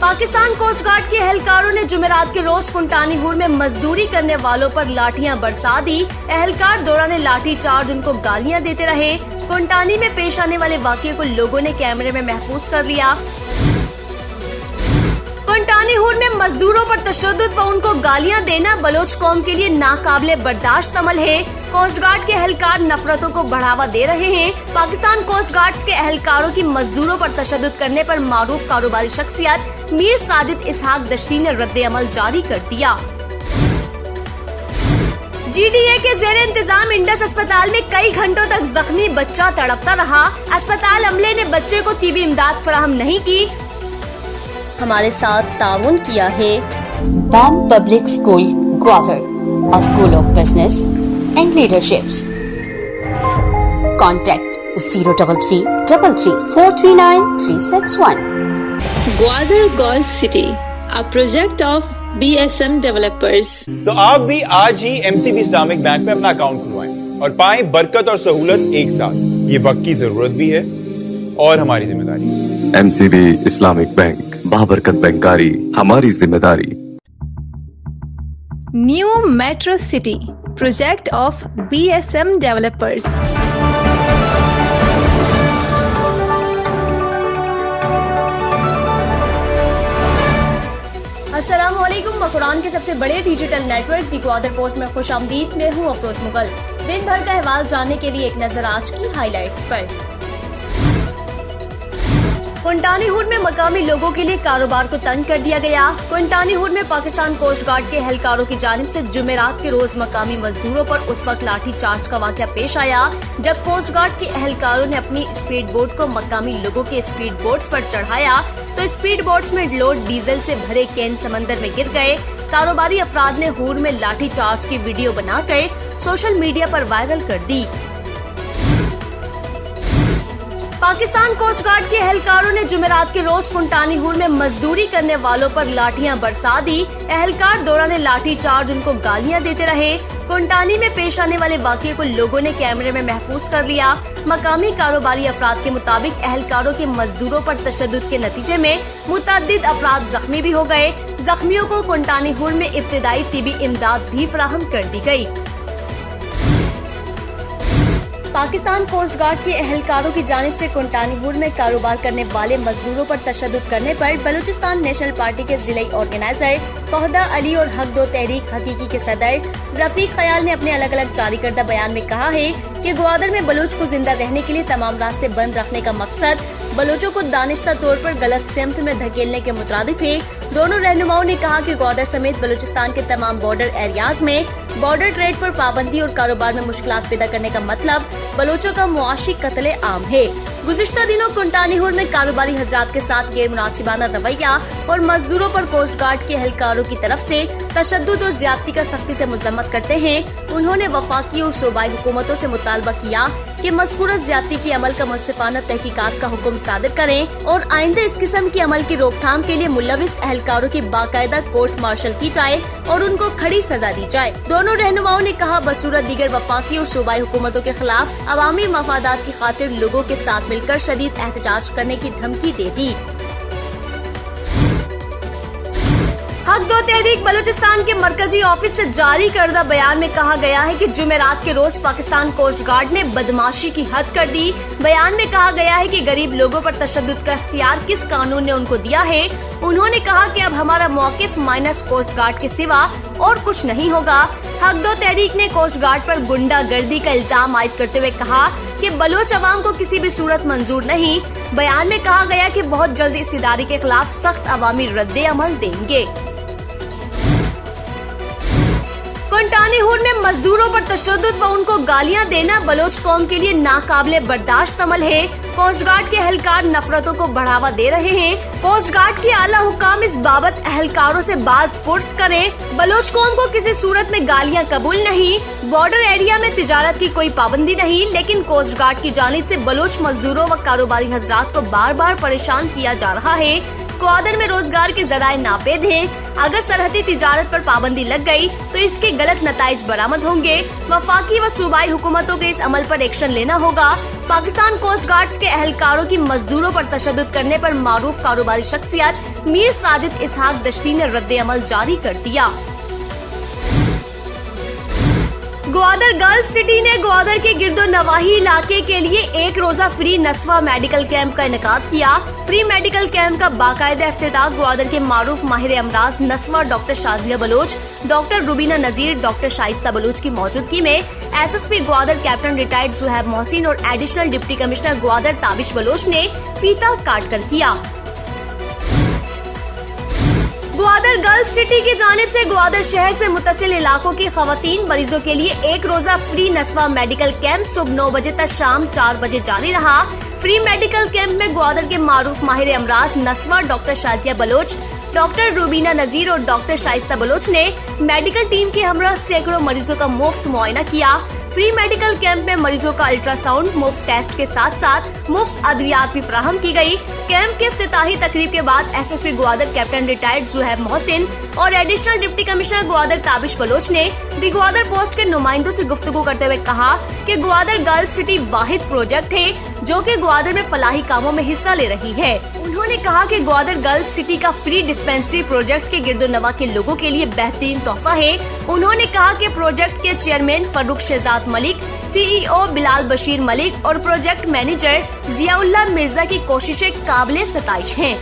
Pakistan coast guard के एहलकारों ने जुमेरात के रोज कुंटानी हुर में मजदूरी करने वालों पर लाठियां बरसा दी। एहलकार दौरान लाठी चार्ज उनको गालियां देते रहे। कुंटानी में पेश आने वाले वाक़ये को लोगों ने कैमरे में महफूज कर लिया। कुंटानी हुर में मजदूरों पर तशद्दुद व उनको गालियां देना बलोच कौम के लिए नाकाबिले बर्दाश्त अमल है। कोस्ट गार्ड के एहलकार नफरतों को बढ़ावा दे रहे हैं। पाकिस्तान कोस्ट गार्ड्स के एहलकारों की मजदूरों पर तशद्दुद करने पर मारूफ कारोबारी शख्सियत मीर साजिद इसहाक दश्ती ने रद्द अमल जारी कर दिया। GDA के ज़ेर इंतजाम इंडस अस्पताल में कई घंटों तक जख्मी बच्चा तड़पता रहा। अस्पताल अमले ने बच्चे को तिबी इमदाद फराहम नहीं की। हमारे साथ ताउन किया है BAM Public School, Gwadar, a school of business and leaderships. Contact 03333439361. Gwadar Golf City, a project of BSM developers. तो आप भी आज ही MCB इस्लामिक बैंक में अपना अकाउंट खुलवाएं और पाएं बरकत और सहूलत एक साथ। ये वक्त की जरूरत भी है और हमारी जिम्मेदारी। MCB इस्लामिक बैंक, बाबरकत बैंकारी हमारी जिम्मेदारी। New Metro City, project of BSM developers. अस्सलामुअलैकुम। मकुरान के सबसे बड़े डिजिटल नेटवर्क दी ग्वादर पोस्ट में खुशामदीद। मैं हूँ अफरोज मुगल। दिन भर का अहवाल जानने के लिए एक नजर आज की हाइलाइट्स पर। कुंटानी हुर में मकामी लोगों के लिए कारोबार को तंग कर दिया गया। कुंटानी हुर में पाकिस्तान कोस्ट गार्ड के एहलकारों की जानिब से जुमेरात के रोज मकामी मजदूरों पर उस वक्त लाठी चार्ज का वाकया पेश आया जब कोस्ट गार्ड के एहलकारों ने अपनी स्पीड बोट को मकामी लोगों के स्पीड बोट्स पर चढ़ाया तो स्पीड बोट्स में लोड डीजल से भरे कैन समंदर में गिर गए। कारोबारी अफराद ने हुर में लाठी चार्ज की वीडियो बनाकर सोशल मीडिया पर वायरल कर दी। पाकिस्तान कोस्ट गार्ड के एहलकारों ने जुमेरात के रोज कुंटानी हुर में मजदूरी करने वालों पर लाठियां बरसा दी। एहलकार दौरान लाठी चार्ज उनको गालियां देते रहे। कुंटानी में पेश आने वाले वाक़ये को लोगों ने कैमरे में महफूज कर लिया। मकामी कारोबारी अफराद के मुताबिक एहलकारों के मजदूरों पर तशद्दुद के नतीजे में मुतअद्दिद अफराद जख्मी भी हो गए। जख्मियों को कुंटानी हुर में इब्तिदाई तिबी इमदाद भी फराहम कर दी गयी। पाकिस्तान कोस्ट गार्ड के एहलकारों की जानिब से कुंटानी हुर में कारोबार करने वाले मजदूरों पर तशद्दुद करने पर बलूचिस्तान नेशनल पार्टी के जिले ऑर्गेनाइजर तोहदा अली और हक दो तहरीक हकीकी के सदर रफीक ख्याल ने अपने अलग अलग जारी करदा बयान में कहा है कि ग्वादर में बलूच को जिंदा रहने के लिए तमाम रास्ते बंद रखने का मकसद बलूचों को दानिस्ता तौर पर गलत सिमत में धकेलने के मुताबिक है। दोनों रहनुमाओं ने कहा कि ग्वादर समेत बलूचिस्तान के तमाम बॉर्डर एरियाज में बॉर्डर ट्रेड पर पाबंदी और कारोबार में मुश्किलात पैदा करने का मतलब बलोचों का मुआशी कत्ले आम है। गुज़िश्ता दिनों कुंटानी हुर में कारोबारी हजरात के साथ गैर मुनासिबाना रवैया और मजदूरों पर कोस्ट गार्ड के एहलकारों की तरफ से तशद्दुद और ज्यादती का सख्ती से मजम्मत करते हैं। उन्होंने वफाकी और सूबाई हुकूमतों से मुतालबा किया कि मज़कूरा ज्यादती के अमल का मुनसिफाना तहकीकात का हुक्म सादिर करें और आइंदा इस किस्म के अमल की रोकथाम के लिए मुलविस एहलकारों की बाकायदा कोर्ट मार्शल की जाए और उनको खड़ी सजा दी जाए। दोनों रहनुमाओं ने कहा बसूरत दीगर वफाकी और सूबाई हुकूमतों के खिलाफ अवामी मफादात की खातिर लोगों के साथ मिलकर शदीद एहतजाज करने की धमकी दे दी। हक दो तहरीक बलूचिस्तान के मरकजी ऑफिस से जारी करदा बयान में कहा गया है कि जुमेरात के रोज पाकिस्तान कोस्ट गार्ड ने बदमाशी की हद कर दी। बयान में कहा गया है कि गरीब लोगों पर तशद्दुद का इख्तियार किस कानून ने उनको दिया है। उन्होंने कहा कि अब हमारा मौकिफ माइनस कोस्ट गार्ड के सिवा और कुछ नहीं होगा। हक दो तहरीक ने कोस्ट गार्ड पर गुंडागर्दी का इल्जाम आयद करते हुए कहा कि बलोच अवाम को किसी भी सूरत मंजूर नहीं। बयान में कहा गया कि बहुत जल्द इस इदारे के खिलाफ सख्त अवामी रद्द अमल देंगे। कुंटानी हुर में मजदूरों पर तशद्दुद व उनको गालियां देना बलोच कौम के लिए नाकाबिले बर्दाश्त अमल है। कोस्ट गार्ड के एहलकार नफरतों को बढ़ावा दे रहे हैं। कोस्ट गार्ड के आला हुकाम इस बाबत एहलकारों से बाज पुर्स करें। बलोच कौम को किसी सूरत में गालियां कबूल नहीं। बॉर्डर एरिया में तिजारत की कोई पाबंदी नहीं, लेकिन कोस्ट गार्ड की जानिब से बलोच मजदूरों व कारोबारी हजरात को बार बार परेशान किया जा रहा है। ग्वादर में रोजगार के जराए नापेद हैं। अगर सरहदी तिजारत पर पाबंदी लग गई तो इसके गलत नताइज बरामद होंगे। वफाकी व सूबाई हुकूमतों के इस अमल पर एक्शन लेना होगा। पाकिस्तान कोस्ट गार्ड्स के एहलकारों की मजदूरों पर तशद्दुद करने पर मारूफ कारोबारी शख्सियत मीर साजिद इसहाक दश्ती ने रद्द अमल जारी कर दिया। ग्वादर गल्फ सिटी ने ग्वादर के गिरदो नवाही इलाके के लिए एक रोजा फ्री नस्वा मेडिकल कैंप का इनेकाद किया। फ्री मेडिकल कैंप का बाकायदा इफ्तिताह ग्वादर के मारूफ माहिर अमराज नस्वा doctor Shazia Baloch, doctor Rubina Nazir, doctor Shaista Baloch की मौजूदगी में SSP Gwadar captain retired Suhaib Mohsin और additional deputy commissioner Gwadar Tabish Baloch ने फीता काट कर किया। ग्वादर गल्फ सिटी की जानिब से ग्वादर शहर से मुत्तसिल इलाकों की खवातीन मरीजों के लिए एक रोजा फ्री नस्वा मेडिकल कैंप सुबह 9 बजे तक शाम 4 बजे जारी रहा। फ्री मेडिकल कैंप में ग्वादर के मारूफ माहिर अमराज नस्वा डॉक्टर शाजिया बलोच, डॉक्टर रुबीना नजीर और डॉक्टर शाइस्ता बलोच ने मेडिकल टीम के हमरा सैकड़ों मरीजों का मुफ्त मुआयना किया। फ्री मेडिकल कैंप में मरीजों का अल्ट्रासाउंड, मुफ्त टेस्ट के साथ साथ मुफ्त अद्वियात भी फराहम की गई। कैंप के इफ्तिताही तकरीब के बाद SSP Gwadar captain retired Suhaib Mohsin और additional deputy commissioner Gwadar Tabish Baloch ने दी ग्वादर पोस्ट के नुमाइंदों से गुफ्तगू करते हुए कहा कि ग्वादर गल्फ सिटी वाहिद प्रोजेक्ट है जो कि ग्वादर में फलाही कामों में हिस्सा ले रही है। उन्होंने कहा कि ग्वादर गल्फ सिटी का फ्री डिस्पेंसरी प्रोजेक्ट के गिरदोनवा के लोगों के लिए बेहतरीन तोहफा है। उन्होंने कहा कि प्रोजेक्ट के चेयरमैन फरूख शहजाद मलिक, सीईओ बिलाल बशीर मलिक और प्रोजेक्ट मैनेजर जियाउल्लाह मिर्जा की कोशिशें काबिले सताइश हैं।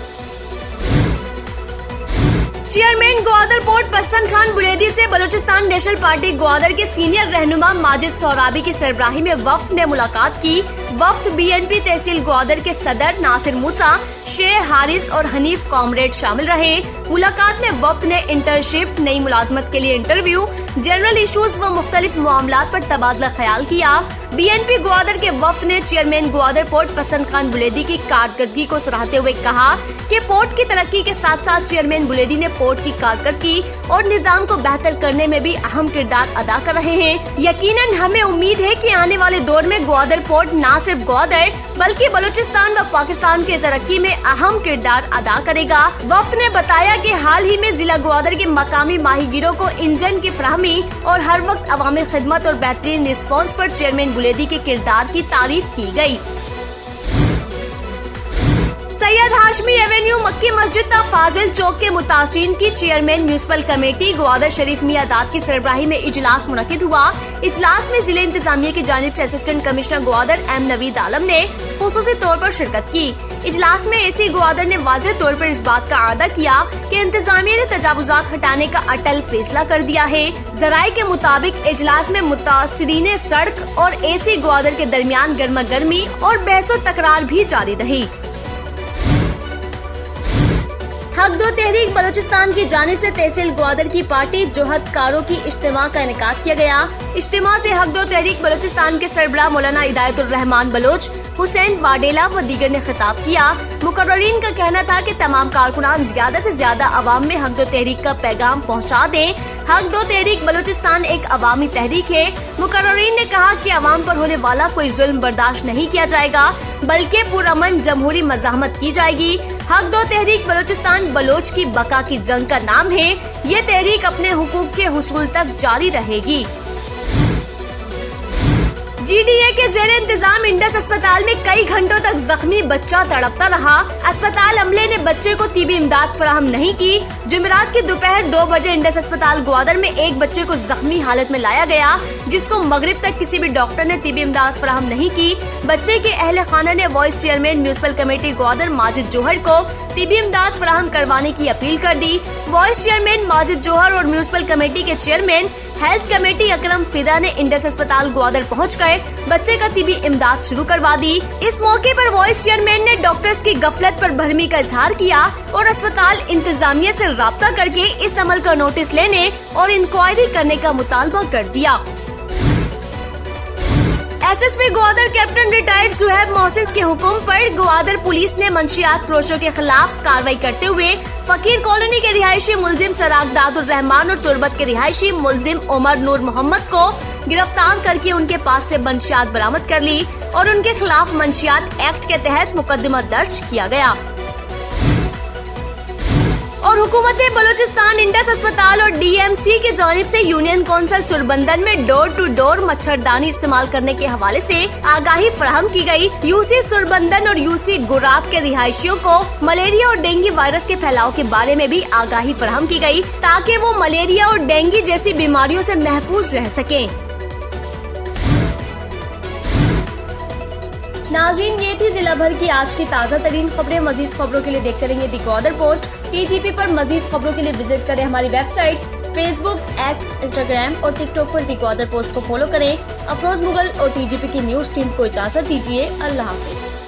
चेयरमैन ग्वादर पोर्ट परसन खान बुलेदी से बलूचिस्तान नेशनल पार्टी ग्वादर के सीनियर रहनुमा माजिद सोहराबी की सरबराही में वफ्द ने मुलाकात की। वफ्द बीएनपी तहसील ग्वादर के सदर नासिर मूसा, शेख हारिस और हनीफ कॉमरेड शामिल रहे। मुलाकात में वफ्द ने इंटर्नशिप, नई मुलाजमत के लिए इंटरव्यू, जनरल इशूज व मुख्तलिफ मामलात पर तबादला ख्याल किया। बीएनपी ग्वादर के वफ्द ने चेयरमैन ग्वादर पोर्ट परसन खान बुलेदी की कारकर्दगी को सराहते हुए कहा कि पोर्ट की तरक्की के साथ साथ चेयरमैन बुलेदी ने पोर्ट की कारकर्दगी और निजाम को बेहतर करने में भी अहम किरदार अदा कर रहे हैं। यकीनन हमें उम्मीद है कि आने वाले दौर में ग्वादर पोर्ट न सिर्फ ग्वादर बल्कि बलूचिस्तान व पाकिस्तान की तरक्की में अहम किरदार अदा करेगा। वफ्द ने बताया कि हाल ही में जिला ग्वादर के मकामी माहीगीरों को इंजन की फराहमी और हर वक्त अवामी खिदमत और बेहतरीन रिस्पॉन्स पर चेयरमैन बुलेदी के किरदार की तारीफ की गई। सैयद हाशमी एवेन्यू मक्की मस्जिद ता फाजिल चौक के मुतासरीन की चेयरमैन म्यूनिसिपल कमेटी ग्वादर शरीफ मियां दाद की सरबराही में इजलास मुनक्किद हुआ। इजलास में जिले इंतजामिया की जानिब से assistant commissioner Gwadar M Naveed Alam ने खुसूसी तौर पर शिरकत की। इजलास में एसी ग्वादर ने वाज़ेह तौर पर इस बात का आदा किया कि इंतजामिया ने तजावुजात हटाने का अटल फैसला कर दिया है। जराये के मुताबिक इजलास में मुतासरीन सड़क और एसी ग्वादर के दरमियान गर्मा गर्मी और बहसो तकरार भी जारी रही। हक दो तहरीक बलूचिस्तान की जानिब से तहसील ग्वादर की पार्टी जोहदकारों की इज्तिमा का इनेकाद किया गया। इज्तिमा से हक दो तहरीक बलूचिस्तान के सरबराह मौलाना इदायतुर रहमान बलोच, हुसैन वाडेला व दीगर ने खिताब किया। मुकर्ररीन का कहना था कि तमाम कारकुनान ज्यादा से ज्यादा अवाम में हक दो तहरीक का पैगाम पहुंचा दें। हक दो तहरीक बलूचिस्तान एक अवामी तहरीक है। मुकर्ररीन ने कहा कि अवाम पर होने वाला कोई जुल्म बर्दाश्त नहीं किया जाएगा बल्कि पुरअमन जमहूरी मज़ाहमत की जाएगी। हक दो तहरीक बलूचिस्तान बलोच की बका की जंग का नाम है। ये तहरीक अपने हुकूक के हुसूल तक जारी रहेगी। जीडीए के जेर इंतजाम इंडस अस्पताल में कई घंटों तक जख्मी बच्चा तड़पता रहा। अस्पताल अमले ने बच्चे को तिबी इमदाद फराहम नहीं की। जुमेरात की दोपहर 2 बजे इंडस अस्पताल ग्वादर में एक बच्चे को जख्मी हालत में लाया गया, जिसको मगरिब तक किसी भी डॉक्टर ने तिबी इमदाद फराहम नहीं की। बच्चे के अहले खाना ने vice chairman municipal committee Gwadar Majid Johar को तिबी इमदाद फराहम करवाने की अपील कर दी। वाइस चेयरमैन माजिद जोहर और म्यूनिसिपल कमेटी के chairman health committee Akram Fida ने इंडस अस्पताल ग्वादर पहुंचकर बच्चे का तिबी इमदाद शुरू करवा दी। इस मौके पर वाइस चेयरमैन ने डॉक्टर्स की गफलत पर भरमी का इजहार किया और अस्पताल इंतजामिया से राब्ता करके इस अमल का नोटिस लेने और इंक्वायरी करने का मुतालबा कर दिया। SSP Gwadar captain retired Suhaib Mohsin के हुक्म पर ग्वादर पुलिस ने मंशियात फरोशों के खिलाफ कार्रवाई करते हुए फकीर कॉलोनी के रिहायशी मुलजिम चराग दादुर रहमान और तुर्बत के रिहायशी मुलजिम उमर नूर मोहम्मद को गिरफ्तार करके उनके पास से मंशियात बरामद कर ली और उनके खिलाफ मंशियात एक्ट के तहत मुकदमा दर्ज किया गया। और हुकूमत बलूचिस्तान इंडस अस्पताल और DMC की जानिब से यूनियन कौंसिल सुरबंदन में डोर टू डोर मच्छरदानी इस्तेमाल करने के हवाले से आगाही फराहम की गई। UC सुरबंदन और UC गुराब के रिहायशियों को मलेरिया और डेंगू वायरस के फैलाव के बारे में भी आगाही फराहम की गई ताकि वो मलेरिया और डेंगू जैसी बीमारियों से महफूज रह सकें। नाज़रीन, ये थी जिला भर की आज की ताज़ा तरीन खबरें। मजीद खबरों के लिए देखते रहेंगे दी गौदर पोस्ट। TGP पर मजीद खबरों के लिए विजिट करें हमारी वेबसाइट, फेसबुक, X, Instagram और TikTok पर दी गौदर पोस्ट को फॉलो करें। अफरोज मुगल और TGP की न्यूज़ टीम को इजाज़त दीजिए। अल्लाह हाफिज।